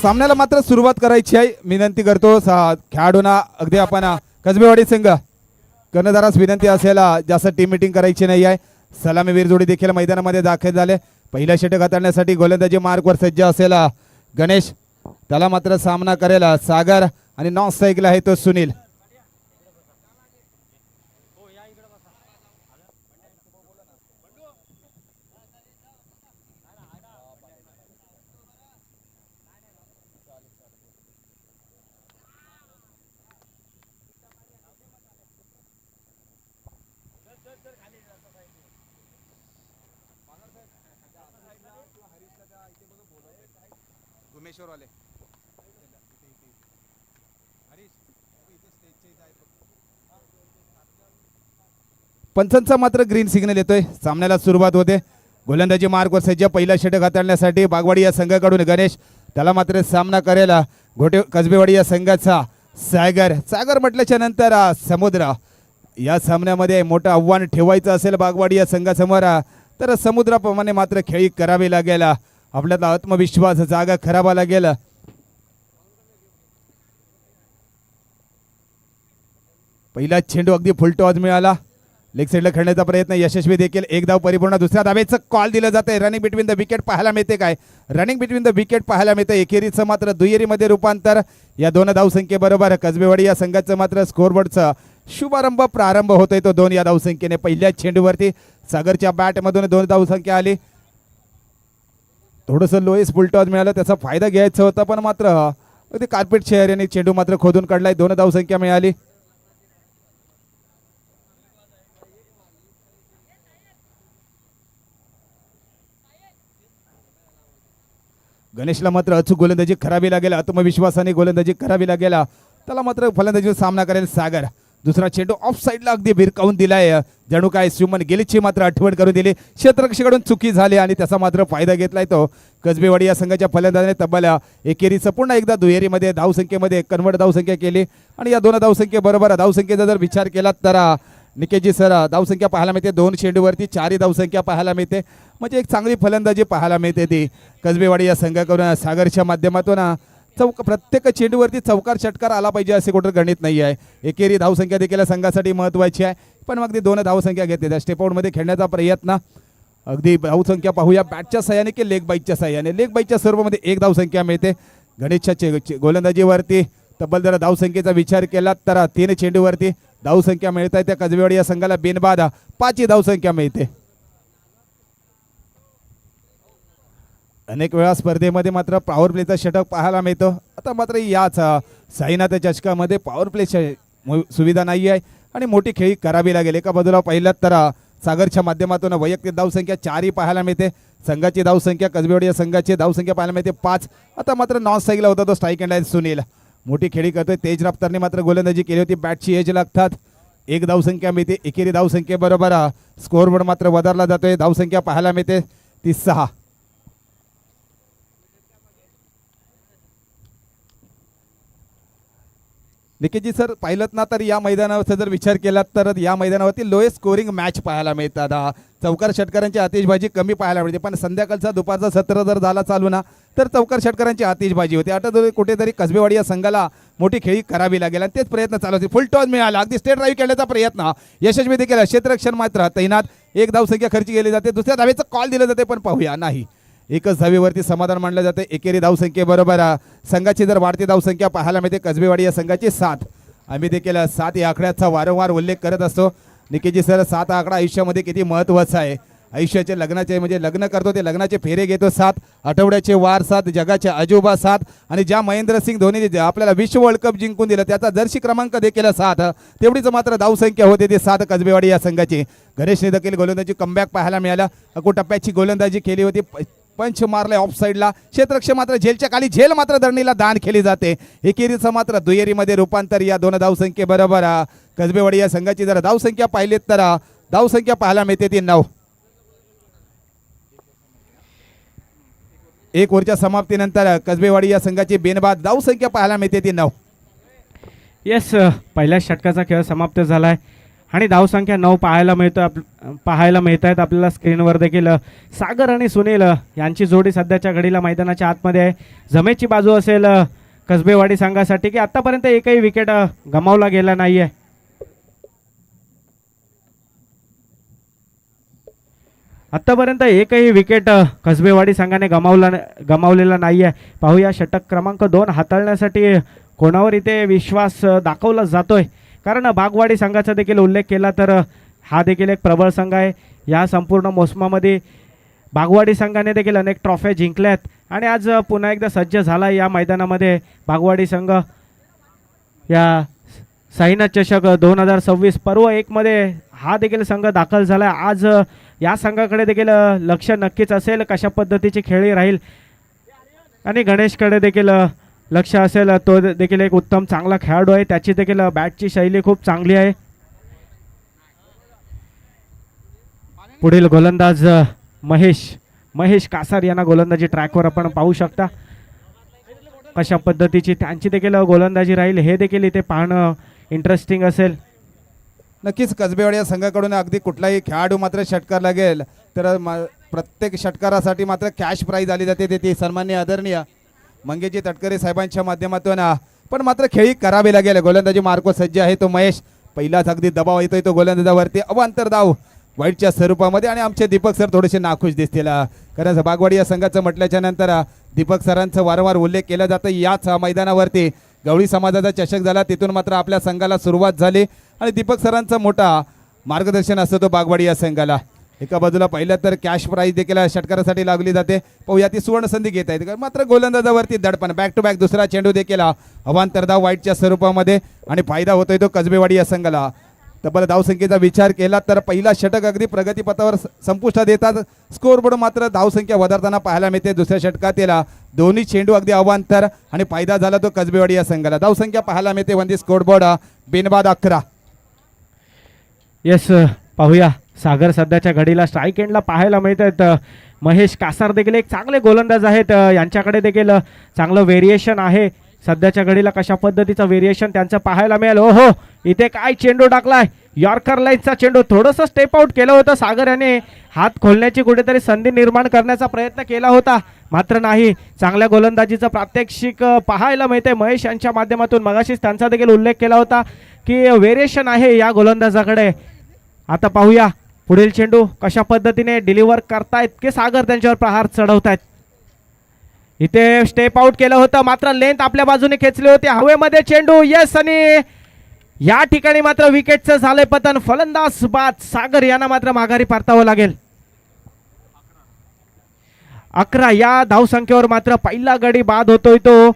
सामन्याला मात्र सुरुवात करायची आहे. विनंती करतो खेळाडूंना अगदी आपण कसबेवाडी संघ कर्णधारास विनंती असेल जास्त टीम मीटिंग करायची नाही आहे. सलामीवीर जोडी देखील मैदानामध्ये दाखल झाले. पहिला षटक हाताळण्यासाठी गोलंदाजी मार्कवर सज्ज असेल गणेश, त्याला मात्र सामना करेल सागर आणि नॉन स्ट्राईकला आहे तो सुनील. पंचांचा मात्र ग्रीन सिग्नल येतोय. सामन्याला सुरुवात होते. गोलंदाजी मार्कवर सज्ज पहिला षटक हाताळण्यासाठी बागवाडी या संघाकडून गणेश, त्याला मात्र सामना करेल घोटे कसबेवाडी या संघाचा सागर. सागर म्हटल्याच्या नंतर समुद्र. या सामन्यामध्ये मोठं आव्हान ठेवायचं असेल बागवाडी या संघासमोर तर समुद्राप्रमाणे मात्र खेळी करावी लागेल. आपल्याला आत्मविश्वास जागा करावा लागेल. पहिला चेंडू अगदी फुलटॉस मिळाला. लेग साईडला खेळण्याचा प्रयत्न यशस्वी देखील. एक धाव परिपूर्ण. दुसऱ्या धावेचं कॉल दिलं जाते. रनिंग बिटवीन द विकेट पाहायला मिळते. काय रनिंग बिटवीन द विकेट पाहायला मिळते. एकेरीचं मात्र दुहेरीमध्ये रूपांतर. या 2 धावसंख्येबरोबर कसबेवाडी या संघाचं मात्र स्कोरबोर्डचा शुभारंभ प्रारंभ होतोय तो 2 या धावसंख्येने. पहिल्या चेंडूवरती सागरच्या बॅटमधून 2 धावसंख्या आली. थोडंसं लोएस फुलटॉस मिळालं, त्याचा फायदा घ्यायचा होता पण मात्र अगदी कार्पेट शेअर यांनी चेंडू मात्र खोदून काढलाय. 2 धावसंख्या मिळाली. गणेशला मात्र अचूक गोलंदाजी करावी लागेल. आत्मविश्वासाने गोलंदाजी करावी लागेल. त्याला मात्र फलंदाजीचा सामना करेल सागर. दुसरा चेंडू ऑफ साईडला अगदी भिरकावून दिलाय. जणू काय सुमन गिलची मात्र आठवण करून दिली. क्षेत्ररक्षकाकडून चुकी झाली आणि त्याचा मात्र फायदा घेतलाय तो कसबेवाडी या संघाच्या फलंदाजाने. तब्बल एकेरीचं पुन्हा एकदा दुहेरीमध्ये धावसंख्येमध्ये कन्वर्ट धावसंख्या केली. आणि या 2 धावसंख्येबरोबर धावसंख्येचा जर विचार केला तर निकेशजी सर धावसंख्या पाहायला मिळते. 2 चेंडूवरती 4 धावसंख्या पाहायला मिळते. म्हणजे एक चांगली फलंदाजी पाहायला मिळते ती कसबेवाडी या संघाकडून. सागरच्या माध्यमातून प्रत्येक चेंडूवरती चौकार षटकार आला पाहिजे असे कुठं गणित नाही आहे. एकेरी धावसंख्या देखील संघासाठी महत्त्वाची आहे. पण अगदी 2 धावसंख्या घेतल्या. स्टेपआउटमध्ये खेळण्याचा प्रयत्न. अगदी धावसंख्या पाहूया बॅटच्या सहाय्याने की लेग बाईकच्या सहाय्याने. लेग बाईकच्या स्वरूपामध्ये 1 धावसंख्या मिळते. गणेशच्या गोलंदाजीवरती तब्बल जर धावसंख्येचा विचार केला तर 3 चेंडूवरती धावसंख्या मिळत आहे. त्या कसबेवाडी या संघाला बिनबाद 5 धावसंख्या मिळते. अनेक वेळा स्पर्धेमध्ये मात्र पॉवर प्लेचा षटक पाहायला मिळतो. आता मात्र याच साईनाथ चषकामध्ये पॉवर प्ले सुविधा नाही आहे आणि मोठी खेळी करावी लागेल. एका बाजूला पहिल्यात तर सागरच्या माध्यमातून वैयक्तिक धावसंख्या 4 पाहायला मिळते. संघाची धावसंख्या कसबेवाडी या संघाची धावसंख्या पाहायला मिळते 5. आता मात्र नॉन स्ट्राईकला होता तो स्ट्राईक एंड सुनील. मोठी खेळी करतोय. तेज रफ्तारने मात्र गोलंदाजी केली होती. बॅटची एज लागतात. 1 धावसंख्या मिळते. एकेरी धावसंख्येबरोबर स्कोरबोर्ड मात्र वधारला जातोय. धावसंख्या पाहायला मिळते ती 6. निकेशजी सर पाहिलं ना तर या मैदानावरचा जर विचार केला तर या मैदानावरती लोएस्ट स्कोरिंग मॅच पाहायला मिळतात. चौकार षटकारांची आतिषबाजी कमी पाहायला मिळते. पण संध्याकाळचा दुपारचा सत्र जर झाला चालू ना तर चौकार षटकारांची आतिषबाजी होती. आता कुठेतरी कसबेवाडी या संघाला मोठी खेळी करावी लागेल आणि तेच प्रयत्न चालू होते. फुल टॉस मिळाला. अगदी स्टेट ड्राईव्ह खेळण्याचा प्रयत्न यशस्वी देखील. क्षेत्ररक्षण मात्र तैनात. 1 धावसंख्या खर्ची केली जाते. दुसऱ्या धावेचं कॉल दिलं जाते पण पाहूया नाही. 1च धावेवरती समाधान मानलं जाते. एकेरी धावसंख्येबरोबर संघाची जर वाढती धावसंख्या पाहायला मिळते कसबेवाडी या संघाची 7. आम्ही देखील 7 या आकड्याचा वारंवार उल्लेख करत असतो. निकेशजी सर 7 आकडा आयुष्यामध्ये किती महत्त्वाचा आहे. आयुष्याचे लग्नाचे म्हणजे लग्न करतो ते लग्नाचे फेरे घेतो 7. आठवड्याचे वार 7. जगाचे आजोबा 7. आणि ज्या महेंद्रसिंग धोनीने आपल्याला विश्व वर्ल्ड कप जिंकून दिलं त्याचा जर्सी क्रमांक देखील 7. तेवढीच मात्र धावसंख्या होते ती 7 कसबेवाडी या संघाची. गणेशने देखील गोलंदाजी कमबॅक पाहायला मिळाला. टप्प्याची गोलंदाजी केली होती. पंच मारलाय ऑफ साईडला. क्षेत्ररक्षक मात्र झेलच्या खाली. झेल मात्र धरणीला दान केली जाते. एकेरीचं मात्र दुहेरीमध्ये रूपांतर. या 2 धावसंख्येबरोबर कसबेवाडी या संघाची जर धावसंख्या पाहिलीत तर धावसंख्या पाहायला मिळते ती 9. 1 ओव्हरच्या समाप्तीनंतर कसबेवाडी या संघाची बिनबाद धावसंख्या पाहायला मिळते ती 9. येस, पहिल्या षटकाचा खेळ समाप्त झालाय आणि धावसंख्या 9 पाहायला मिळत आहेत आपल्याला स्क्रीनवर देखील. सागर आणि सुनील यांची जोडी सध्याच्या घडीला मैदानाच्या आतमध्ये आहे. जमेची बाजू असेल कसबेवाडी संघासाठी की आतापर्यंत एकही विकेट गमावला गेला नाहीये. आतापर्यंत एकही विकेट कसबेवाडी संघाने गमावलेला नाहीये. पाहूया षटक क्रमांक 2 हाताळण्यासाठी कोणावर इथे विश्वास दाखवला जातोय, कारण बागवाडी संघाचा देखील उल्लेख केला तर हा देखील एक प्रबळ संघ आहे. या संपूर्ण मोसमामध्ये बागवाडी संघाने देखील अनेक ट्रॉफ्या जिंकल्यात आणि आज पुन्हा एकदा सज्ज झाला या मैदानामध्ये बागवाडी संघ. या साईनाथ चषक 2026 पर्व 1 मध्ये हा देखील संघ दाखल झाला. आज या संघाकडे देखील लक्ष नक्कीच असेल कशा पद्धतीची खेळी राहील आणि गणेशकडे देखील लक्ष असेल. तो देखील एक उत्तम चांगला खेळाडू आहे. त्याची देखील बॅटची शैली खूप चांगली आहे. पुढील गोलंदाज महेश कासार यांना गोलंदाजी ट्रॅकवर आपण पाहू शकता. कशा पद्धतीची त्यांची देखील गोलंदाजी राहील हे देखील इथे पाहणं इंटरेस्टिंग असेल. नक्कीच कसबेवाडी या संघाकडून अगदी कुठलाही खेळाडू मात्र षटकार लागेल तर प्रत्येक षटकारासाठी मात्र कॅश प्राईज आली जाते. ते सन्माननीय आदरणीय मंगेशजी तटकरे साहेबांच्या माध्यमातून पण मात्र खेळी करावी लागेल. गोलंदाजी मार्को सज्ज आहे तो महेश. पहिलाच अगदी दबाव येतोय तो गोलंदाजावरती. अवांतर धाव वाईटच्या स्वरूपामध्ये आणि आमचे दीपक सर थोडेसे नाखुश दिसतील. कारण बागवाडी या संघाचं म्हटल्याच्या नंतर दीपक सरांचा वारंवार उल्लेख केला जातो. याच मैदानावरती गवळी समाजाचा चषक झाला, तिथून मात्र आपल्या संघाला सुरुवात झाली आणि दीपक सरांचा मोठा मार्गदर्शन असतो तो बागवाडी या संघाला. एका बाजूला पाहिलं तर कॅश प्राईज देखील षटकारासाठी लागली जाते. पाहूया ती सुवर्ण संधी घेत आहेत मात्र गोलंदाजावरती दडपण. बॅक टू बॅक दुसरा चेंडू देखील अवांतर धाव वाईटच्या स्वरूपामध्ये आणि फायदा होतोय तो कसबेवाडी या संघाला. तब्बल धावसंख्येचा विचार केला तर पहिला षटक अगदी प्रगतीपथावर संपुष्टात येतात. स्कोरबोर्ड मात्र धावसंख्या वधारताना पाहायला मिळते. दुसऱ्या षटकात दोन्ही चेंडू अगदी अवांतर आणि फायदा झाला तो कसबेवाडी या संघाला. धावसंख्या पाहायला मिळते वंदी स्कोरबोर्ड बिनबाद 11. येस, पाहूया सागर सध्याच्या घडीला स्ट्राईक एंडला पाहायला मिळत आहेत. महेश कासार देखील एक चांगले गोलंदाज आहेत. यांच्याकडे देखील चांगलं व्हेरिएशन आहे. सध्याच्या घडीला कशा पद्धतीचं व्हेरिएशन त्यांचं पाहायला मिळेल. हो, इथे काय चेंडू टाकलाय. यॉर्कर लाईनचा चेंडू थोडंसं स्टेप आउट केलं होतं. सागर याने हात खोलण्याची कुठेतरी संधी निर्माण करण्याचा प्रयत्न केला होता, मात्र नाही. चांगल्या गोलंदाजीचं प्रात्यक्षिक पाहायला मिळते महेश यांच्या माध्यमातून. मगाशीच त्यांचा देखील उल्लेख केला होता की व्हेरिएशन आहे या गोलंदाजाकडे. आता पाहूया पुढील चेंडू कशा पद्धतीने डिलिव्हर करतायत की सागर त्यांच्यावर प्रहार चढवतायत. इथे स्टेप आउट केलं होतं, मात्र लेंथ आपल्या बाजूने खेचली होती. हवेमध्ये चेंडू येस आणि या ठिकाणी मात्र विकेटचं झालंय पतन. फलंदाज बाद. सागर यांना मात्र माघारी परतावं लागेल. 11 या धावसंख्येवर मात्र पहिला गडी बाद होतोय तो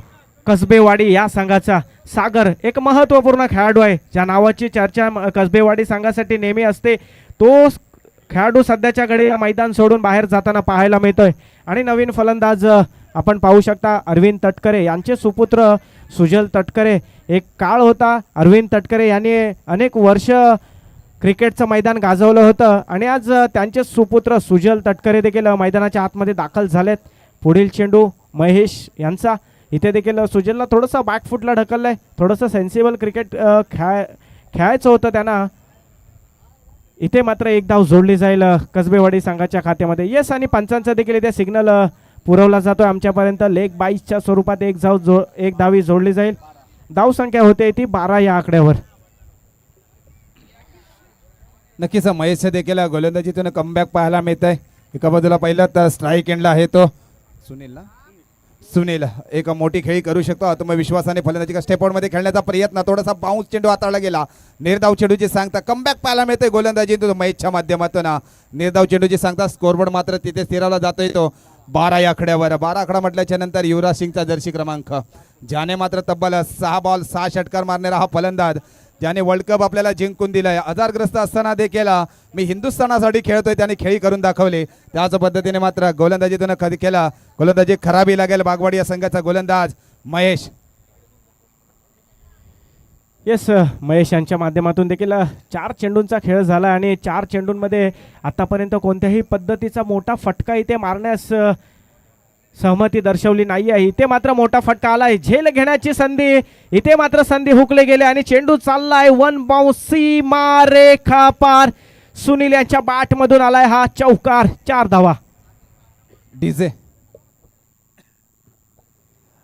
कसबेवाडी या संघाचा. सागर एक महत्त्वपूर्ण खेळाडू आहे ज्या नावाची चर्चा कसबेवाडी संघासाठी नेहमी असते. तो खेळाडू सध्याच्या घडी मैदान सोडून बाहेर जाताना पाहायला मिळतोय. आणि नवीन फलंदाज आपण पाहू शकता अरविंद तटकरे यांचे सुपुत्र सुजल तटकरे. एक काळ होता अरविंद तटकरे यांनी अनेक वर्ष क्रिकेटचं मैदान गाजवलं होतं आणि आज त्यांचे सुपुत्र सुजल तटकरे देखील मैदानाच्या आतमध्ये दाखल झालेत. पुढील चेंडू महेश यांचा. इथे देखील सुजलला थोडंसं बॅकफुटला ढकललंय. थोडंसं सेन्सिबल क्रिकेट खेळायचं होतं त्यांना. इथे मात्र एक धाव जोडली जाईल कसबेवाडी संघाच्या खात्यामध्ये. येस, आणि पंचांचा देखील इथे सिग्नल पुरवला जातोय आमच्यापर्यंत. लेग बाईसच्या स्वरूपात एक धावी जोडली जाईल. धावसंख्या होते ती 12 या आकड्यावर. नक्कीच महेश देखील गोलंदाजीतून कमबॅक पाहायला मिळत आहे. एका बाजूला पाहिलं तर स्ट्राईक एंडला आहे तो सुनील एक मोठी खेळी करू शकतो. आत्मविश्वासाने फलंदाजी स्टेपआउटमध्ये खेळण्याचा प्रयत्न. थोडासा बाउन्स चेंडू हाताळला गेला. निर्धाव चेंडूची सांगता कमबॅक पाहायला मिळते गोलंदाजीतून महेशच्या माध्यमातून. निर्धाव चेंडूची सांगता. स्कोरबोर्ड मात्र तिथे स्थिरावला जातोय तो 12 या आकड्यावर. 12 आकडा म्हटल्याच्या नंतर युवराज सिंगचा जर्सी क्रमांक, ज्याने मात्र तब्बल 6 बॉल 6 षटकार मारणारा हा फलंदाज, ज्याने वर्ल्ड कप आपल्याला जिंकून दिलाय. आजारग्रस्त असताना देखील मी हिंदुस्थानासाठी खेळतोय त्याने खेळी करून दाखवले. त्याच पद्धतीने मात्र गोलंदाजीतून कधी केला. गोलंदाजी खराबी लागेल बागवाडी या संघाचा गोलंदाज महेश. येस, महेश यांच्या माध्यमातून देखील 4 चेंडूंचा खेळ झाला आणि 4 चेंडूंमध्ये आतापर्यंत कोणत्याही पद्धतीचा मोठा फटका इथे मारण्यास सहमती दर्शवली नाही आहे. इथे मात्र मोठा फटका आलाय, झेल घेण्याची संधी, इथे मात्र संधी हुकले गेले आणि चेंडू चाललाय वन बाउंस सीमा रेखा पार. सुनील यांच्या बॅट मधून आलाय हा चौकार. 4 धावा. डीजे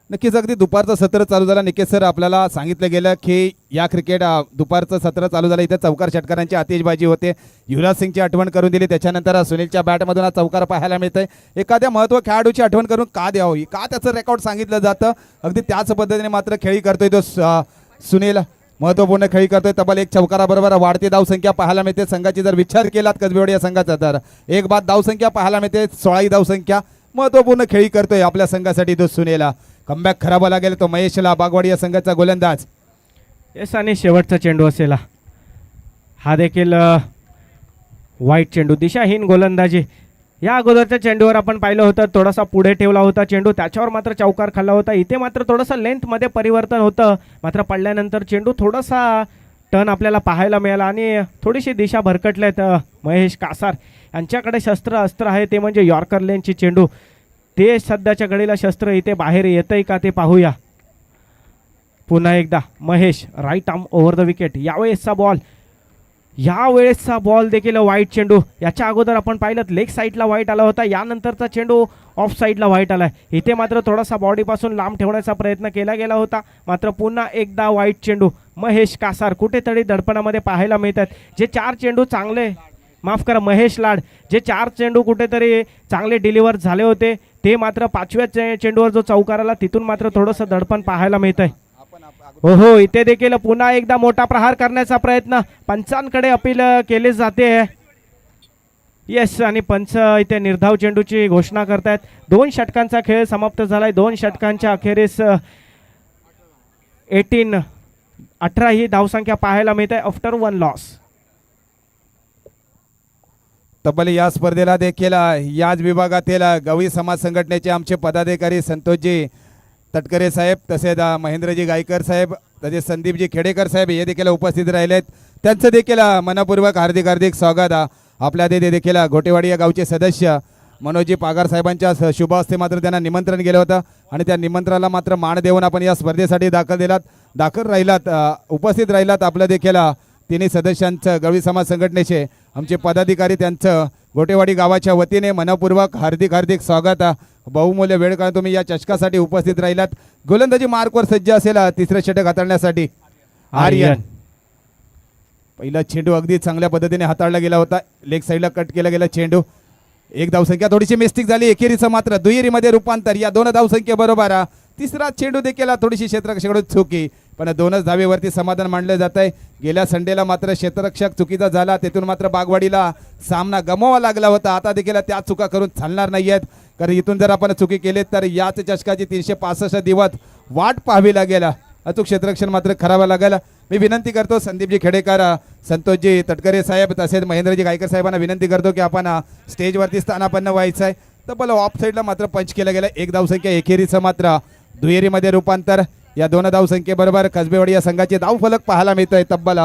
नक्कीच अगदी दुपारचं सत्र चालू झालं. निकेश सर आपल्याला सांगितलं गेलं की या क्रिकेट दुपारचं सत्र चालू झालं, इथं चौकार षटकारांची आतिषबाजी होते. युवराज सिंगची आठवण करून दिली, त्याच्यानंतर सुनीलच्या बॅटमधून हा चौकार पाहायला मिळतंय. एखाद्या महत्व खेळाडूची आठवण करून का द्यावी, का त्याचं रेकॉर्ड सांगितलं जातं, अगदी त्याच पद्धतीने मात्र खेळी करतोय तो सुनील. महत्वपूर्ण खेळी करतोय. तब्बल 1 चौकाराबरोबर वाढती धावसंख्या पाहायला मिळते. संघाची जर विचार केलात कसबेवाडी या संघाचा तर 1 बाद धावसंख्या पाहायला मिळते. 16 धावसंख्या. महत्वपूर्ण खेळी करतोय आपल्या संघासाठी तो सुनीला. कमबॅक खराब लागेल तो महेशला, बागवाडी या संघाचा गोलंदाज. येस आणि शेवटचा चेंडू असेल हा देखील वाईट चेंडू, दिशाहीन गोलंदाजी. या अगोदरच्या चेंडूवर आपण पाहिलं होतं थोडासा पुढे ठेवला होता चेंडू, त्याच्यावर मात्र चौकार खाल्ला होता. इथे मात्र थोडंसं लेंथमध्ये परिवर्तन होतं, मात्र पडल्यानंतर चेंडू थोडासा टर्न आपल्याला पाहायला मिळाला आणि थोडीशी दिशा भरकटल्यात. महेश कासार यांच्याकडे शस्त्र अस्त्र आहे, ते म्हणजे यॉर्कर लेनची चेंडू. ते सध्याच्या घडीला शस्त्र इथे बाहेर येतंय का ते पाहूया. पुन्हा एकदा Mahesh right arm over the wicket. यावेळेसचा बॉल देखील वाईट चेंडू. याच्या अगोदर आपण पाहिलं लेग साईडला वाईट आला होता, यानंतरचा चेंडू ऑफ साईडला वाईट आलाय. इथे मात्र थोडासा बॉडीपासून लांब ठेवण्याचा प्रयत्न केला गेला होता, मात्र पुन्हा एकदा वाईट चेंडू. महेश कासार कुठेतरी दडपणामध्ये पाहायला मिळतात. जे 4 चेंडू चांगले, माफ करा महेश लाड, जे 4 चेंडू कुठेतरी चांगले डिलिव्हर झाले होते, ते मात्र 5व्या चेंडूवर जो चौकार आला तिथून मात्र थोडंसं दडपण पाहायला मिळतंय. हो, इथे देखील पुन्हा एकदा मोठा प्रहार करण्याचा प्रयत्न. पंचांकडे अपील केले जाते. येस आणि पंच इथे निर्धाव चेंडूची घोषणा करतायत. 2 षटकांचा खेळ समाप्त झालाय. 2 षटकांच्या अखेरीस 18 ही धावसंख्या पाहायला मिळते आफ्टर 1 लॉस. तब्बल या स्पर्धेला देखील याच विभागातील गवळी समाज संघटनेचे आमचे पदाधिकारी संतोषजी तटकरे साहेब, तसेच महेंद्रजी गायकर साहेब, तसेच संदीपजी खेडेकर साहेब हे देखील उपस्थित राहिलेत. त्यांचं देखील मनपूर्वक हार्दिक हार्दिक स्वागत. आपल्या ते देखील घोटेवाडी या गावचे सदस्य मनोजी पागार साहेबांच्या शुभ हस्ते मात्र त्यांना निमंत्रण गेलं होतं आणि त्या निमंत्रणाला मात्र मान देऊन आपण या स्पर्धेसाठी दाखल राहिलात, उपस्थित राहिलात. आपल्या देखील तिन्ही सदस्यांचं गवळी समाज संघटनेचे आमचे पदाधिकारी त्यांचं घोटेवाडी गावाच्या वतीने मनपूर्वक हार्दिक हार्दिक स्वागत. बहुमूल्य वेळ काढून तुम्ही या चषकासाठी उपस्थित राहिलात. गोलंदाजी मार्कवर सज्ज असेल 3रं षटक हाताळण्यासाठी आर्यन. पहिला चेंडू अगदी चांगल्या पद्धतीने हाताळला गेला होता. लेग साईडला कट केला गेला चेंडू. 1 धावसंख्या थोडीशी मिस्टेक झाली. एकेरीचं मात्र दुहेरीमध्ये रूपांतर. या 2 धावसंख्येबरोबर 3रा चेंडू देखील थोडीशी क्षेत्ररक्षकाकडून चुकी, पण 2च धावेवरती समाधान मानलं जात आहे. गेल्या संडेला मात्र क्षेत्ररक्षक चुकीचा झाला, तेथून मात्र बागवाडीला सामना गमवावा लागला होता. आता देखील त्या चुका करून चालणार नाही आहेत, कारण इथून जर आपण चुकी केली तर याच चषकाची 365 दिवस वाट पाहावी लागेल. अचूक क्षेत्ररक्षण मात्र करावं लागेल. मी विनंती करतो संदीपजी खेडेकर, संतोषजी तटकरे साहेब, तसेच महेंद्रजी गायकर साहेबांना विनंती करतो की आपण स्टेजवरती स्थानापन्न व्हायचं आहे. तब्बल ऑफ साईडला मात्र पंच केलं गेलं. 1 धावसंख्या एकेरीचं मात्र दुहेरीमध्ये रूपांतर. या 2 धावसंख्येबरोबर कसबेवाडी या संघाचे धावफलक पाहायला मिळतोय. तब्बल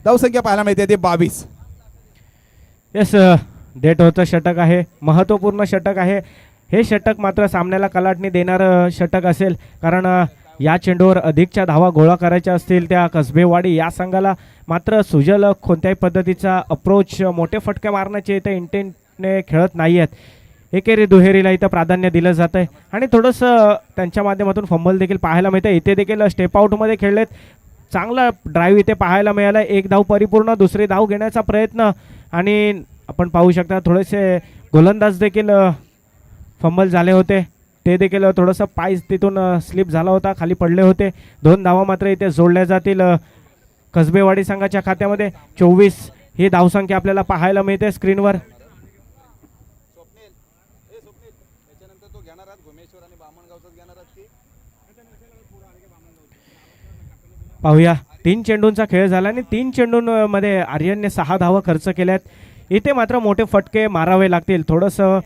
धावसंख्या पाहायला मिळते ते 22. येस, डेट होतं षटक आहे, महत्त्वपूर्ण षटक आहे. हे षटक मात्र सामन्याला कलाटणी देणारं षटक असेल, कारण या चेंडूवर अधिकच्या धावा गोळा करायच्या असतील त्या कसबेवाडी या संघाला. मात्र सुजल कोणत्याही पद्धतीचा अप्रोच, मोठे फटके मारण्याचे इथे इंटेंटने खेळत नाही आहेत. एकेरी दुहेरीला इथं प्राधान्य दिलं जातं आहे आणि थोडंसं त्यांच्या माध्यमातून फंबल देखील पाहायला मिळतं. इथे देखील स्टेप आउटमध्ये खेळलेत. चांगला ड्राईव्ह इथे पाहायला मिळाला. 1 धाव परिपूर्ण, 2री धाव घेण्याचा प्रयत्न आणि आपण पाहू शकता थोडेसे गोलंदाज देखील फंबल झाले होते. ते देखील थोडंसं पाय तिथून स्लिप झाला होता, खाली पडले होते. 2 धावा मात्र इथे जोडल्या जातील कसबेवाडी संघाच्या खात्यामध्ये. 24 ही धावसंख्या आपल्याला पाहायला मिळते स्क्रीनवर. पाहूया, 3 चेंडूंचा खेळ झाला आणि 3 चेंडूंमध्ये आर्यनने 6 धावा खर्च केल्यात. इथे मात्र मोठे फटके मारावे लागतील. थोडंसं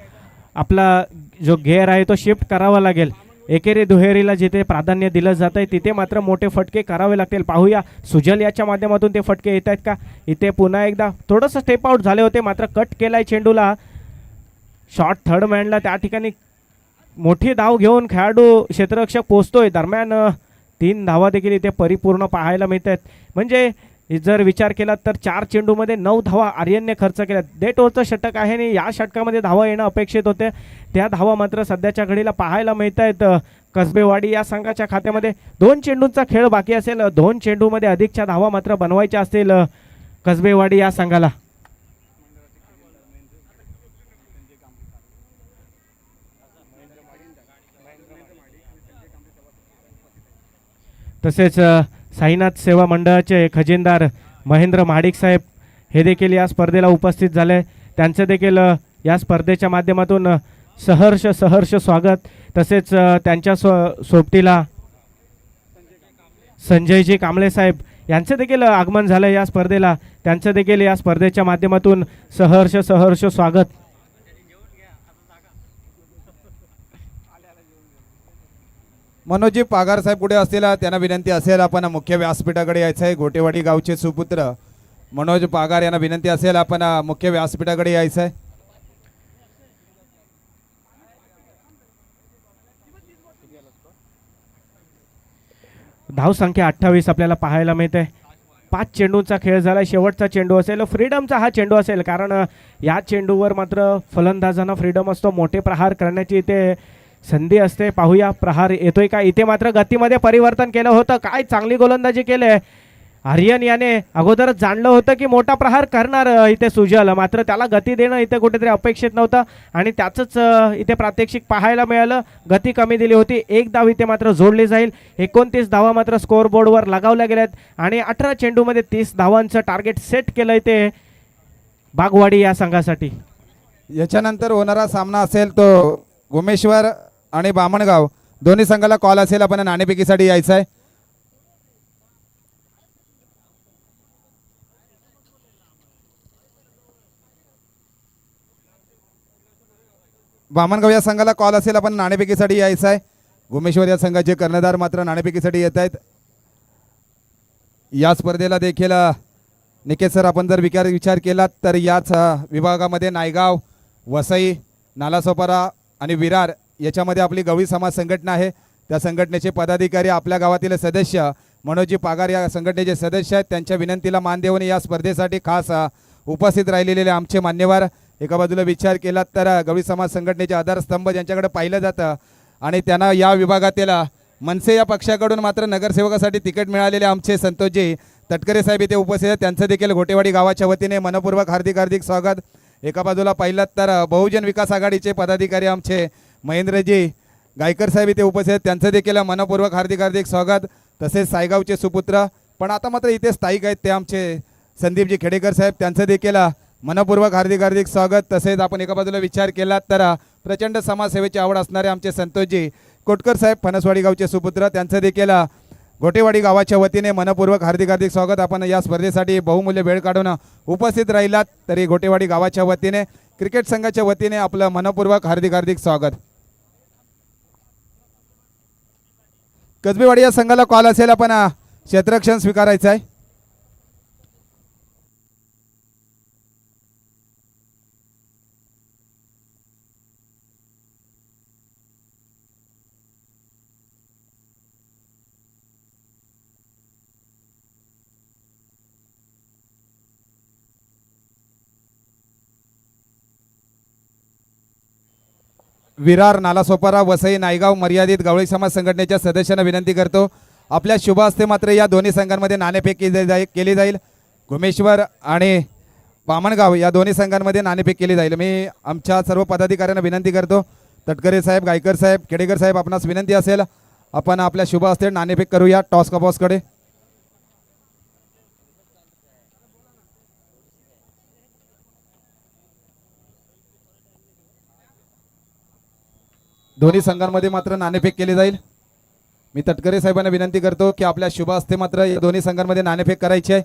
आपला जो गेअर आहे तो शिफ्ट करावा लागेल. एकेरी दुहेरीला जिथे प्राधान्य दिलं जात आहे तिथे मात्र मोठे फटके करावे लागतील. पाहूया सुजल याच्या माध्यमातून ते फटके येत आहेत का. इथे पुन्हा एकदा थोडंसं स्टेप आउट झाले होते, मात्र कट केलाय चेंडूला. शॉट थर्ड मॅनला त्या ठिकाणी मोठी धाव घेऊन खेळाडू क्षेत्ररक्षक पोहोचतोय. दरम्यान 3 धावा देखील इथे परिपूर्ण पाहायला मिळत आहेत. म्हणजे जर विचार केला तर 4 चेंडूमध्ये 9 धावा आर्यनने खर्च केल्या. डेट ओव्हरचं षटक आहे आणि या षटकामध्ये धावा येणं अपेक्षित होते. त्या धावा मात्र सध्याच्या घडीला पाहायला मिळत आहेत. कसबेवाडी या संघाच्या खात्यामध्ये 2 चेंडूंचा खेळ बाकी असेल. 2 चेंडूमध्ये अधिकच्या धावा मात्र बनवायच्या असतील कसबेवाडी या संघाला. तसेच साईनाथ सेवा मंडळाचे खजिनदार महेंद्र महाडिक साहेब हे देखील या स्पर्धेला उपस्थित झाले. त्यांचं देखील या स्पर्धेच्या माध्यमातून सहर्ष स्वागत. तसेच त्यांच्या सोबतीला संजयजी कांबळे साहेब यांचं देखील आगमन झालं या स्पर्धेला. त्यांचं देखील या स्पर्धेच्या माध्यमातून सहर्ष स्वागत. मनोजी पागार साहेब पुढे असतील, त्यांना विनंती असेल आपण मुख्य व्यासपीठाकडे यायचं आहे. घोटेवाडी गावचे सुपुत्र मनोज पागार यांना विनंती असेल आपण मुख्य व्यासपीठाकडे यायचं आहे. धाव संख्या 28 आपल्याला पाहायला मिळते. 5 चेंडूंचा खेळ झाला. शेवटचा चेंडू असेल, फ्रीडमचा हा चेंडू असेल, कारण या चेंडूवर मात्र फलंदाजांना फ्रीडम असतो. मोठे प्रहार करण्याची इथे संधी असते. पाहूया प्रहार येतोय का. इथे मात्र गतीमध्ये परिवर्तन केलं होतं. काय चांगली गोलंदाजी केले आर्यन याने. अगोदरच जाणलं होतं की मोठा प्रहार करणार इथे सुजल, मात्र त्याला गती देणं इथे कुठेतरी अपेक्षित नव्हतं आणि त्याचंच इथे प्रात्यक्षिक पाहायला मिळालं. गती कमी दिली होती. 1 धाव इथे मात्र जोडली जाईल. 29 धावा मात्र स्कोअर बोर्डवर लगावल्या गेल्यात आणि 18 चेंडूमध्ये 30 धावांचं टार्गेट सेट केलं इथे बागवाडी या संघासाठी. याच्यानंतर होणारा सामना असेल तो गोमेश्वर आणि बामणगाव दोन्ही संघाला कॉल असेल आपण नाणेफेकीसाठी यायचं आहे. बामणगाव या संघाला कॉल असेल आपण नाणेफेकीसाठी यायचं आहे. गोमेश्वर या संघाचे कर्णधार मात्र नाणेफेकीसाठी येत आहेत. या स्पर्धेला देखील निकेत सर आपण जर विचार केला तर याच विभागामध्ये नायगाव, वसई, नालासोपारा आणि विरार याच्यामध्ये आपली गवळी समाज संघटना आहे. त्या संघटनेचे पदाधिकारी आपल्या गावातील सदस्य मनोजी पागार या संघटनेचे सदस्य आहेत. त्यांच्या विनंतीला मान देऊन या स्पर्धेसाठी खास उपस्थित राहिलेले आमचे मान्यवर. एका बाजूला विचार केला तर गवळी समाज संघटनेचे आधारस्तंभ ज्यांच्याकडे पाहिलं जातं आणि त्यांना या विभागातील मनसे या पक्षाकडून मात्र नगरसेवकासाठी तिकीट मिळालेले आमचे संतोषजी तटकरे साहेब इथे उपस्थित आहेत. त्यांचं देखील घोटेवाडी गावाच्या वतीने मनपूर्वक हार्दिक स्वागत. एका बाजूला पाहिलं तर बहुजन विकास आघाडीचे पदाधिकारी आमचे महेंद्रजी गायकर साहेब इथे उपस्थित आहेत. त्यांचं देखील मनपूर्वक हार्दिक स्वागत. तसेच सायगावचे सुपुत्र पण आता मात्र इथे स्थायिक आहेत ते आमचे संदीपजी खेडेकर साहेब, त्यांचं देखील मनपूर्वक हार्दिक स्वागत. तसेच आपण एका बाजूला विचार केला तर प्रचंड समाजसेवेची आवड असणारे आमचे संतोषजी कोटकर साहेब फणसवाडी गावचे सुपुत्र, त्यांचं देखील घोटेवाडी गावाच्या वतीने मनपूर्वक हार्दिक स्वागत. आपण या स्पर्धेसाठी बहुमूल्य वेळ काढून उपस्थित राहिलात तरी घोटेवाडी गावाच्या वतीने क्रिकेट संघाच्या वतीने आपलं मनपूर्वक हार्दिक स्वागत. कसबेवाडी या संघाला कॉल असेल आपण क्षेत्ररक्षण स्वीकारायचं आहे. विरार, नालासोपारा, वसई, नायगाव मर्यादित गवळी समाज संघटनेच्या सदस्यांना विनंती करतो आपल्या शुभ हस्ते मात्र या दोन्ही संघांमध्ये नाणेफेक केली जाईल. गोमेश्वर आणि बामणगाव या दोन्ही संघांमध्ये नाणेफेक केली जाईल. मी आमच्या सर्व पदाधिकाऱ्यांना विनंती करतो, तटकरे साहेब, गायकर साहेब, खेडेकर साहेब, आपणास विनंती असेल आपण आपल्या शुभ हस्ते नाणेफेक करूया टॉस कपॉसकडे. दोन्ही संघांमध्ये मात्र नाणेफेक केली जाईल. मी तटकरे साहेबांना विनंती करतो की आपल्या शुभ हस्ते मात्र या दोन्ही संघांमध्ये नाणेफेक करायची आहे.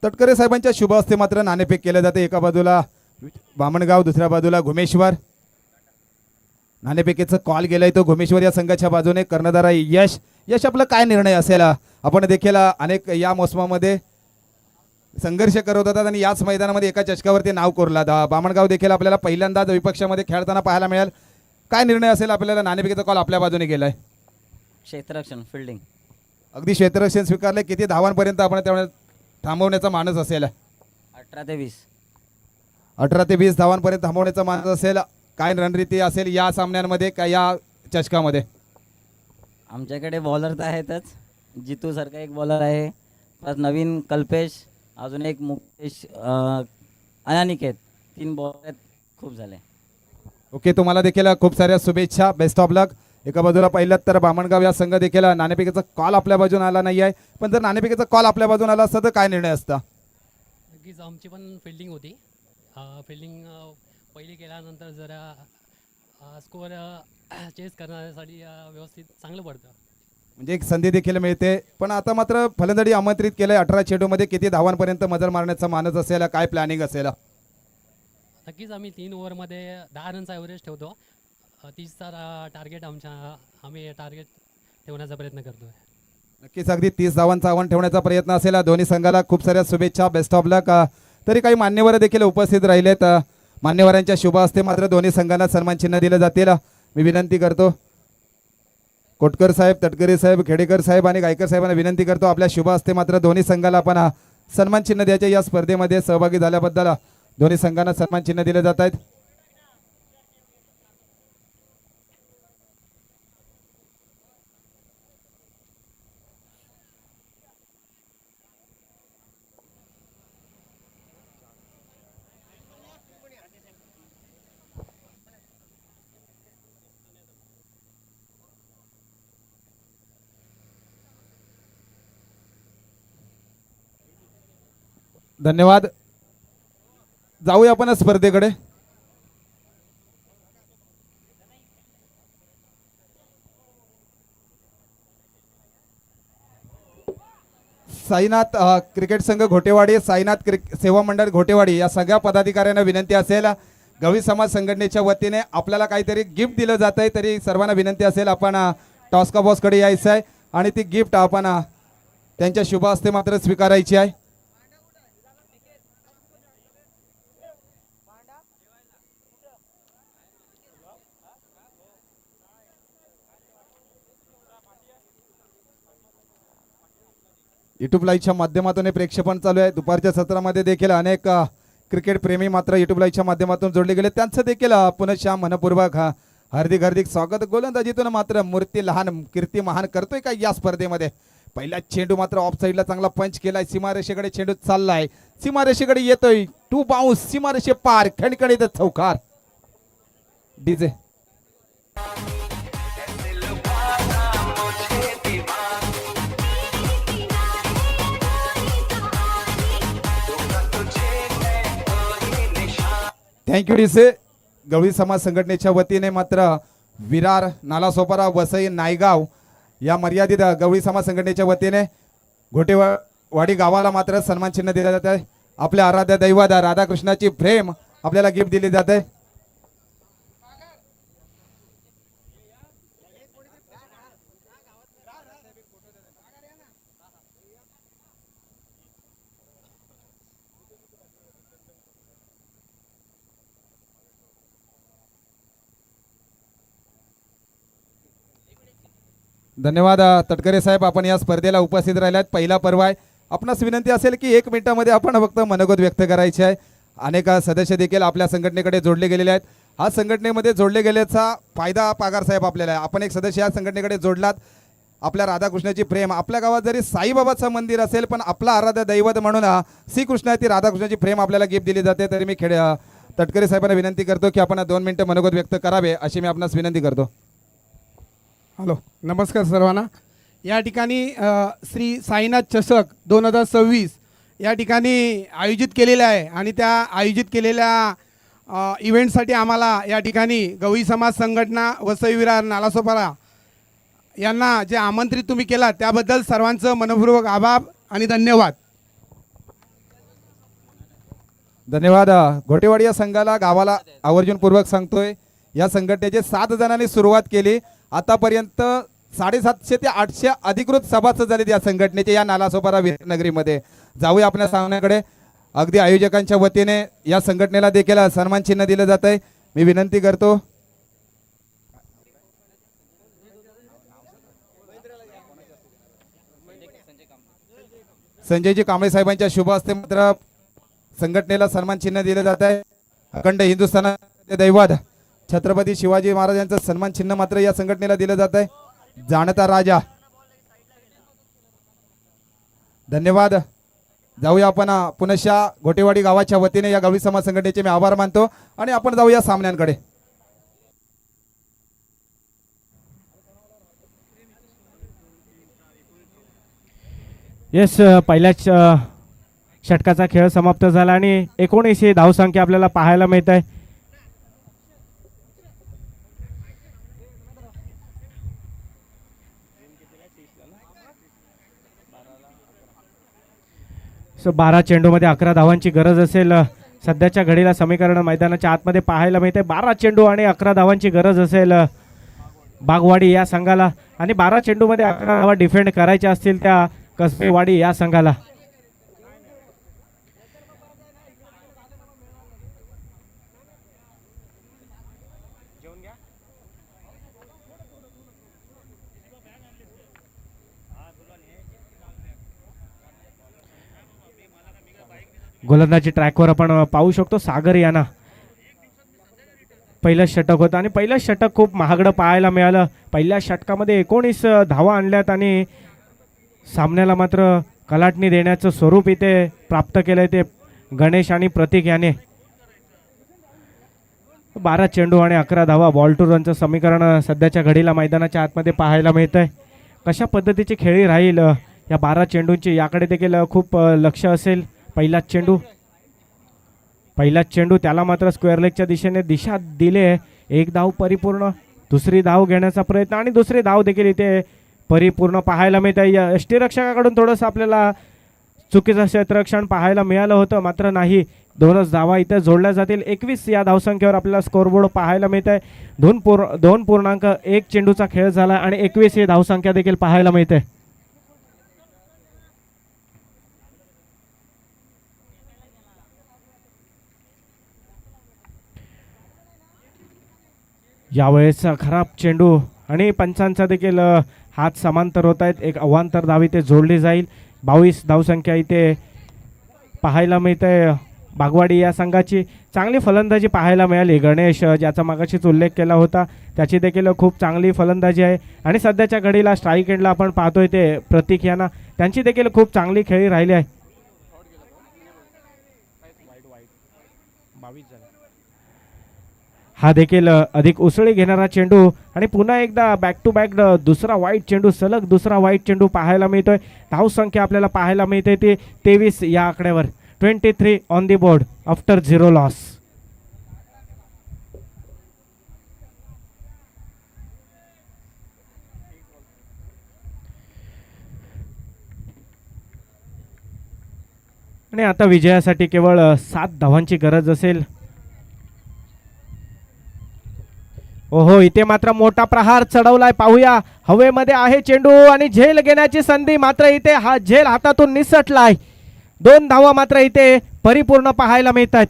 तटकरे साहेबांच्या शुभ हस्ते मात्र नाणेफेक केलं जाते. एका बाजूला बामणगाव, दुसऱ्या बाजूला घुमेश्वर. नाणेफेकीचा कॉल गेलाय तो घुमेश्वर या संघाच्या बाजूने. कर्णधार आहे यश. यश आपला काय निर्णय असेल? आपण देखील अनेक या मोसमामध्ये संघर्ष करत होतात आणि याच मैदानामध्ये एका चषकावरती नाव कोरला. बामणगाव देखील आपल्याला पहिल्यांदाच विपक्षामध्ये खेळताना पाहायला मिळेल. काय निर्णय असेल? आपल्याला नाणेफेकीचा कॉल आपल्या बाजूने गेलाय. क्षेत्ररक्षण फिल्डिंग अगदी क्षेत्ररक्षण स्वीकारले. किती धावांपर्यंत आपण त्यामुळे थांबवण्याचा मानस असेल? 18 ते 20. 18 ते 20 धावांपर्यंत थांबवण्याचा मानस असेल. काय रणनीती असेल या सामन्यांमध्ये का या चषकामध्ये? आमच्याकडे बॉलर तर आहेतच. जितू सारखा एक बॉलर आहे, परत नवीन कल्पेश, अजून एक मुकेश, अनानिकेत, 3 बॉलर आहेत. खूप झाले. ओके, तुम्हाला देखील खूप साऱ्या शुभेच्छा. बेस्ट ऑफ लक. एका बाजूला पाहिलं तर बामणगाव या संघ देखील नाणेफेकीचा कॉल आपल्या बाजून आला नाही आहे. पण जर नाणेफेकीचा कॉल आपल्या बाजून आला असता तर काय निर्णय असता? नक्कीच आमची पण फिल्डिंग होती. फिल्डिंग पहिली केल्यानंतर जरा स्कोअर चेस करण्यासाठी व्यवस्थित चांगलं पडतं. म्हणजे एक संधी देखील मिळते. पण आता मात्र फलंदाजी आमंत्रित केलंय. 18 चेंडूमध्ये किती धावांपर्यंत मजल मारण्याचा मानस असेल? काय प्लॅनिंग असेल? नक्कीच आम्ही 3 ओव्हरमध्ये 10 रनचा ॲव्हरेज ठेवतो. 30चा टार्गेट आम्ही टार्गेट ठेवण्याचा प्रयत्न करतो आहे. नक्कीच अगदी 30 धावांचं आव्हान ठेवण्याचा प्रयत्न असेल. दोन्ही संघाला खूप साऱ्या शुभेच्छा. बेस्ट ऑफ लक. तरी काही मान्यवर देखील उपस्थित राहिलेत. मान्यवरांच्या शुभ हस्ते मात्र दोन्ही संघांना सन्मान चिन्ह दिलं जातील. मी विनंती करतो कोटकर साहेब, तटकरे साहेब, खेडेकर साहेब आणि गायकर साहेबांना विनंती करतो आपल्या शुभ हस्ते मात्र दोन्ही संघाला आपण सन्मान चिन्ह द्यायचे. या स्पर्धेमध्ये सहभागी झाल्याबद्दल दोन्ही संघांना सन्मान चिन्ह दिले जात आहेत. धन्यवाद. जाऊया आपण स्पर्धेकडे. साईनाथ क्रिकेट संघ घोटेवाडी, साईनाथ सेवा मंडळ घोटेवाडी या सगळ्या पदाधिकाऱ्यांना विनंती असेल गवळी समाज संघटनेच्या वतीने आपल्याला काहीतरी गिफ्ट दिलं जात आहे. तरी सर्वांना विनंती असेल आपण टॉस्का बॉसकडे यायचं आहे आणि ती गिफ्ट आपण त्यांच्या शुभ हस्ते मात्र स्वीकारायची आहे. युट्यूब लाईव्हच्या माध्यमातून हे प्रक्षेपण चालू आहे. दुपारच्या सत्रामध्ये देखील अनेक क्रिकेट प्रेमी मात्र युट्यूब लाईव्हच्या माध्यमातून जोडले गेले. त्यांचं देखील पुनश्च मनपूर्वक हार्दिक हार्दिक स्वागत. गोलंदाजीतून मात्र मूर्ती लहान कीर्ती महान करतोय का या स्पर्धेमध्ये? पहिला चेंडू मात्र ऑफ साईडला चांगला पंच केलाय. सीमारेषेकडे चेंडू चाललाय. सीमारेषेकडे येतोय. 2 बाउन्स. सीमारेषे पार. खणखणीत चौकार. DJ thank you डीसे. गवळी समाज संघटनेच्या वतीने मात्र विरार, नालासोपारा, वसई, नायगाव या मर्यादित गवळी समाज संघटनेच्या वतीने घोटेवाडी गावाला मात्र सन्मान चिन्ह दिले जात आहे. आपल्या आराध्य दैवत राधाकृष्णाची प्रेम आपल्याला गिफ्ट दिली जाते. धन्यवाद तटकरे साहेब, आपण या स्पर्धेला उपस्थित राहिल्यात. पहिला पर्व आहे. आपणास विनंती असेल की 1 मिनिटामध्ये आपण फक्त मनोगत व्यक्त करायचे आहे. अनेक सदस्य देखील आपल्या संघटनेकडे जोडले गेलेले आहेत. हा संघटनेमध्ये जोडले गेल्याचा फायदा पगार साहेब आपल्याला आहे. आपण एक सदस्य या संघटनेकडे जोडलात. आपल्या राधाकृष्णाची प्रेम. आपल्या गावात जरी साईबाबाचं मंदिर असेल पण आपला आराध्य दैवत म्हणून श्रीकृष्ण ती राधाकृष्णाची प्रेम आपल्याला गिफ्ट दिली जाते. तरी मी तटकरे साहेबांना विनंती करतो की आपण 2 मिनिटं मनोगत व्यक्त करावे अशी मी आपणास विनंती करतो. हॅलो, नमस्कार सर्वांना. या ठिकाणी श्री साईनाथ चषक 2026 या ठिकाणी आयोजित केलेलं आहे आणि त्या आयोजित केलेल्या इव्हेंटसाठी आम्हाला या ठिकाणी गवळी समाज संघटना, वसई विरार, नालासोपारा यांना जे आमंत्रित तुम्ही केला त्याबद्दल सर्वांचं मनपूर्वक आभार आणि धन्यवाद. धन्यवाद. घोटेवाडी या संघाला गावाला आवर्जूनपूर्वक सांगतोय, या संघटनेचे 7 जणांनी सुरुवात केली. आतापर्यंत 750 ते 800 अधिकृत सभासद झालेत या संघटनेचे या नालासोपारा वीरनगरीमध्ये. जाऊया आपल्या सामन्याकडे. अगदी आयोजकांच्या वतीने या संघटनेला देखील सन्मान चिन्ह दिलं जात आहे. मी विनंती करतो संजयजी कांबळे साहेबांच्या शुभ हस्ते मात्र संघटनेला सन्मान चिन्ह दिले जात आहे. अखंड हिंदुस्थानाचे दैवत छत्रपती शिवाजी महाराजांचं सन्मान चिन्ह मात्र या संघटनेला दिलं जात आहे. जाणता राजा. धन्यवाद. जाऊया आपण पुनश्या घोटेवाडी गावाच्या वतीने या गवळी समाज संघटनेचे मी आभार मानतो आणि आपण जाऊया सामन्यांकडे. येस, पहिल्याच षटकाचा खेळ समाप्त झाला आणि 19 ही धावसंख्या आपल्याला पाहायला मिळत आहे. सो 12 चेंडूमध्ये 11 धावांची गरज असेल. सध्याच्या घडीला समीकरण मैदानाच्या आतमध्ये पाहायला मिळते. 12 चेंडू आणि 11 धावांची गरज असेल बागवाडी या संघाला आणि 12 चेंडूमध्ये 11 धावा डिफेंड करायच्या असतील त्या कसबेवाडी या संघाला. गोलंदाजी ट्रॅकवर आपण पाहू शकतो सागर यांना पहिलं षटक होतं आणि पहिलं षटक खूप महागडं पाहायला मिळालं. पहिल्या षटकामध्ये 19 धावा आणल्यात आणि सामन्याला मात्र कलाटणी देण्याचं स्वरूप इथे प्राप्त केलंय ते गणेश आणि प्रतीक याने. 12 चेंडू आणि 11 धावा बॉल टू रनचं समीकरण सध्याच्या घडीला मैदानाच्या आतमध्ये पाहायला मिळत आहे. कशा पद्धतीची खेळी राहील या 12 चेंडूंची याकडे देखील खूप लक्ष असेल. पहिलाच चेंडू त्याला मात्र स्क्वेअर लेगच्या दिशेने दिशा दिले. एक धाव परिपूर्ण, दुसरी धाव घेण्याचा प्रयत्न आणि दुसरी धाव देखील इथे परिपूर्ण पाहायला मिळते. यष्टीरक्षकाकडून थोडंसं आपल्याला चुकीचं क्षेत्ररक्षण पाहायला मिळालं होतं, मात्र नाही. 2च धावा इथे जोडल्या जातील. 21 या धावसंख्येवर आपल्याला स्कोरबोर्ड पाहायला मिळत आहे. 2.1 चेंडूचा खेळ झाला आणि 21 ही धावसंख्या देखील पाहायला मिळते. यावेळेस खराब चेंडू आणि पंचांचा देखील हात समांतर होत आहेत. एक अवांतर धाव इथे जोडली जाईल. 22 धावसंख्या इथे पाहायला मिळते. बागवाडी या संघाची चांगली फलंदाजी पाहायला मिळाली. गणेश ज्याचा मागाशीच उल्लेख केला होता त्याची देखील खूप चांगली फलंदाजी आहे आणि सध्याच्या घडीला स्ट्राईक एंडला आपण पाहतोय ते प्रतीक यांना, त्यांची देखील खूप चांगली खेळी राहिली आहे. हा देखील अधिक उसळी घेणारा चेंडू आणि पुन्हा एकदा बॅक टू बॅक दुसरा वाईट चेंडू, सलग दुसरा वाईट चेंडू पाहायला मिळतोय. धावसंख्या आपल्याला पाहायला मिळते ती 23 या आकड्यावर. 23 on the board after 0 loss. आणि आता विजयासाठी केवळ 7 धावांची गरज असेल. ओहो, इथे मात्र मोठा प्रहार चढवलाय. पाहूया, हवेमध्ये आहे चेंडू आणि झेल घेण्याची संधी, मात्र इथे हा झेल हातातून निसटलाय. 2 धावा मात्र इथे परिपूर्ण पाहायला मिळतात.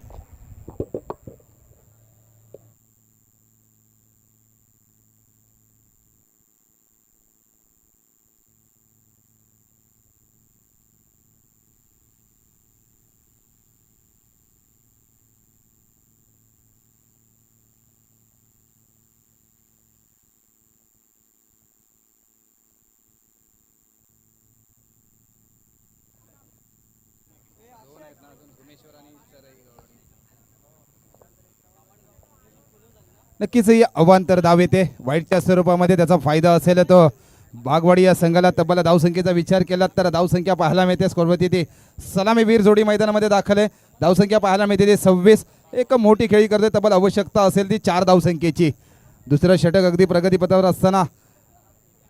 नक्कीच ही अवांतर धाव येते. वाईटच्या स्वरूपामध्ये त्याचा फायदा असेल तो बागवाडी या संघाला. तब्बल धावसंख्येचा विचार केला तर धावसंख्या पाहायला मिळते. स्कोरवरती ती सलामीवीर जोडी मैदानामध्ये दाखल आहे. धावसंख्या पाहायला मिळते ती 26. एक मोठी खेळी करते. तब्बल आवश्यकता असेल ती 4 धावसंख्येची. दुसरं षटक अगदी प्रगतीपथावर असताना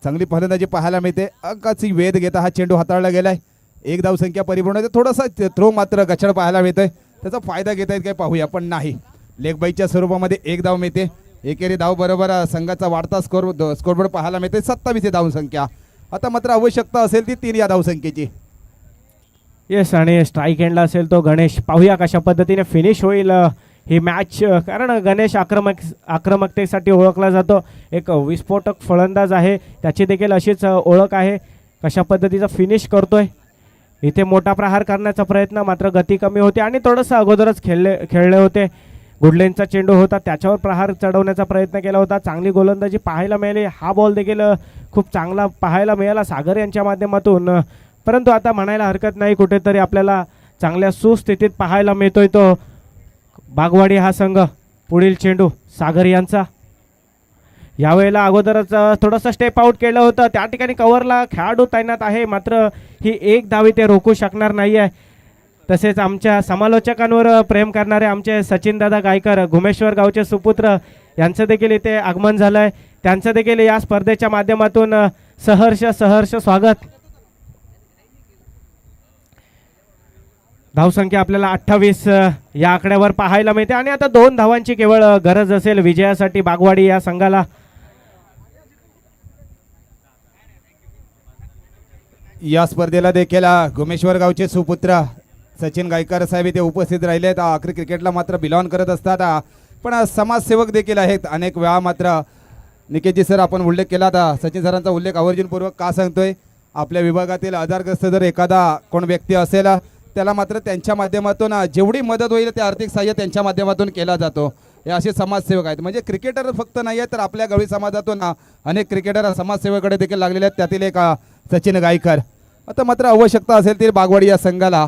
चांगली फलंदाजी पाहायला मिळते. अंकाची वेध घेता हा चेंडू हाताळला गेलाय. 1 धावसंख्या परिपूर्ण. थोडासा थ्रो मात्र गचड पाहायला मिळतोय. त्याचा फायदा घेता येत काय पाहूया, पण नाही. लेग बाईच्या स्वरूपामध्ये एक धाव मिळते. एकेरी धाव बरोबर संघाचा वाढता स्कोरबोर्ड पाहायला मिळते 27 धावसंख्या. आता मात्र आवश्यकता असेल ती 3 या धावसंख्येची. येस, आणि स्ट्राईक एंडला असेल तो गणेश. पाहूया कशा पद्धतीने फिनिश होईल ही मॅच, कारण गणेश आक्रमकतेसाठी ओळखला जातो. एक विस्फोटक फलंदाज आहे, त्याची देखील अशीच ओळख आहे. कशा पद्धतीचा फिनिश करतोय. इथे मोठा प्रहार करण्याचा प्रयत्न, मात्र गती कमी होते आणि थोडंसं अगोदरच खेळले होते. गुडलेनचा चेंडू होता, त्याच्यावर प्रहार चढवण्याचा प्रयत्न केला होता. चांगली गोलंदाजी पाहायला मिळाली. हा बॉल देखील खूप चांगला पाहायला मिळाला सागर यांच्या माध्यमातून. परंतु आता म्हणायला हरकत नाही, कुठेतरी आपल्याला चांगल्या सुस्थितीत पाहायला मिळतोय तो बागवाडी हा संघ. पुढील चेंडू सागर यांचा. यावेळेला अगोदरच थोडंसं स्टेप आउट केलं होतं, त्या ठिकाणी कव्हरला खेळाडू तैनात आहे, मात्र ही एक धावी ते रोखू शकणार नाही आहे. तसेच आमच्या समालोचकांवर प्रेम करणारे आमचे सचिनदादा गायकर, घुमेश्वर गावचे सुपुत्र, यांचं देखील इथे आगमन झालं आहे. त्यांचं देखील या स्पर्धेच्या माध्यमातून सहर्ष स्वागत. धावसंख्या आपल्याला 28 या आकड्यावर पाहायला मिळते आणि आता 2 धावांची केवळ गरज असेल विजयासाठी बागवाडी या संघाला. या स्पर्धेला देखील घुमेश्वर गावचे सुपुत्र सचिन गायकर साहेब इथे उपस्थित राहिले आहेत. आखरी क्रिकेटला मात्र बिलॉंग करत असतात, पण समाजसेवक देखील आहेत. अनेक वेळा मात्र निकेतजी सर आपण उल्लेख केला होता, सचिन सरांचा उल्लेख आवर्जूनपूर्वक का सांगतोय, आपल्या विभागातील आजारग्रस्त जर एखादा कोण व्यक्ती असेल त्याला मात्र त्यांच्या माध्यमातून जेवढी मदत होईल ते आर्थिक सहाय्य त्यांच्या माध्यमातून केला जातो. हे असे समाजसेवक आहेत. म्हणजे क्रिकेटर फक्त नाही आहेत, तर आपल्या गवळी समाजातून अनेक क्रिकेटर समाजसेवेकडे देखील लागलेले आहेत. त्यातील एक सचिन गायकर. आता मात्र आवश्यकता असेल ती बागवाडी या संघाला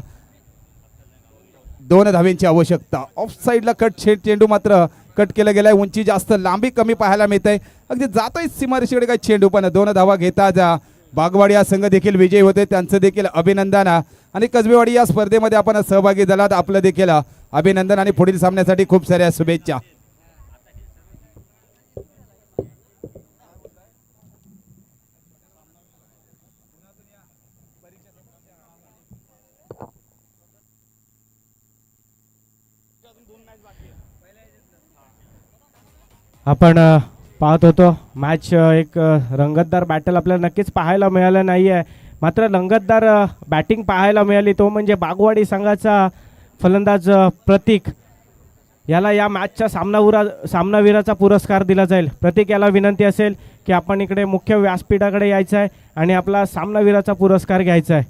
2 धावेंची आवश्यकता. ऑफ साईडला चेंडू मात्र कट केला गेलाय. उंची जास्त, लांबी कमी पाहायला मिळते. अगदी जातोय सीमारेषेकडे काय चेंडू, पण 2 धावा घेतात बागवाडी हा संघ देखील विजयी होते. त्यांचं देखील अभिनंदन. आणि कसबेवाडी या स्पर्धेमध्ये आपण सहभागी झालात, आपलं देखील अभिनंदन आणि पुढील सामन्यासाठी खूप साऱ्या शुभेच्छा. आपण पाहत होतो मॅच, एक रंगतदार बॅटल आपल्याला नक्कीच पाहायला मिळालं नाही आहे, मात्र रंगतदार बॅटिंग पाहायला मिळाली. तो म्हणजे बागवाडी संघाचा फलंदाज प्रतीक. याला या मॅचच्या सामनावीराचा पुरस्कार दिला जाईल. प्रतीक, याला विनंती असेल की आपण इकडे मुख्य व्यासपीठाकडे यायचं आहे आणि आपला सामनावीराचा पुरस्कार घ्यायचा आहे.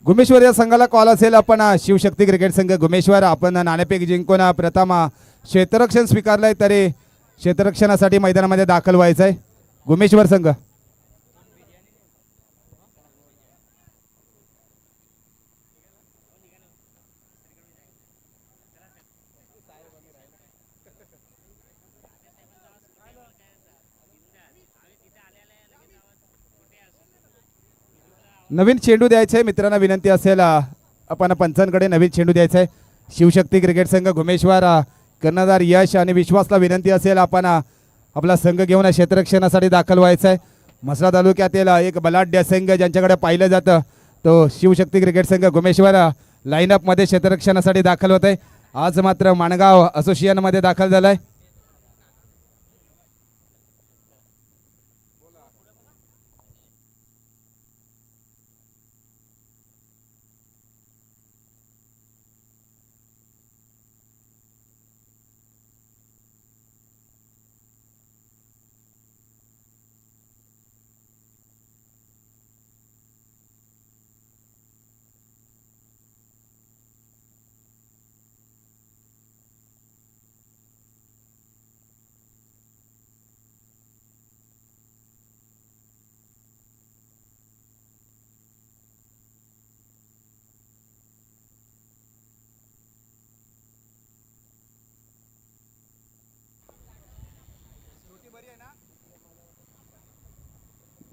घुमेश्वर या संघाला कॉल असेल. आपण शिवशक्ती क्रिकेट संघ घुमेश्वर, आपण नाणेफेक जिंकून प्रथम क्षेत्ररक्षण स्वीकारलंय, तरी क्षेत्ररक्षणासाठी मैदानामध्ये दाखल व्हायचं आहे घुमेश्वर संघ. नवीन चेंडू द्यायचा आहे मित्रांना, विनंती असेल आपण पंचांकडे नवीन चेंडू द्यायचा आहे. शिवशक्ती क्रिकेट संघ घुमेश्वर, कर्णधार यश आणि विश्वासला विनंती असेल आपण आपला संघ घेऊन क्षेत्ररक्षणासाठी दाखल व्हायचं आहे. म्हसळा तालुक्यातील एक बलाढ्य संघ ज्यांच्याकडे पाहिलं जातं तो शिवशक्ती क्रिकेट संघ घुमेश्वर लाईनअपमध्ये क्षेत्ररक्षणासाठी दाखल होत आहे. आज मात्र माणगाव असोसिएशनमध्ये दाखल झाला आहे.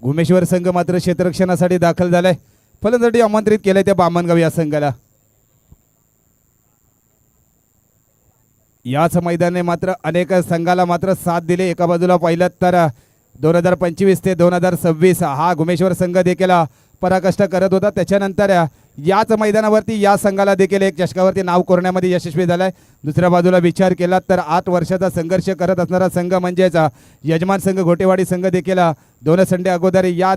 घुमेश्वर संघ मात्र क्षेत्ररक्षणासाठी दाखल झालाय. फलंदाजी आमंत्रित केलंय त्या बामणगाव या संघाला. याच मैदानाने मात्र अनेक संघाला मात्र साथ दिले. एका बाजूला पाहिलं तर 2025 ते 2026 हा घुमेश्वर संघ देखील पराकाष्ठा करत होता. त्याच्यानंतर याच मैदानावरती या संघाला देखील एक चषकावरती नाव कोरण्यामध्ये यशस्वी झाला आहे. दुसऱ्या बाजूला विचार केला तर 8 वर्षाचा संघर्ष करत असणारा संघ म्हणजेच यजमान संघ घोटेवाडी संघ देखील 2 संडे अगोदर या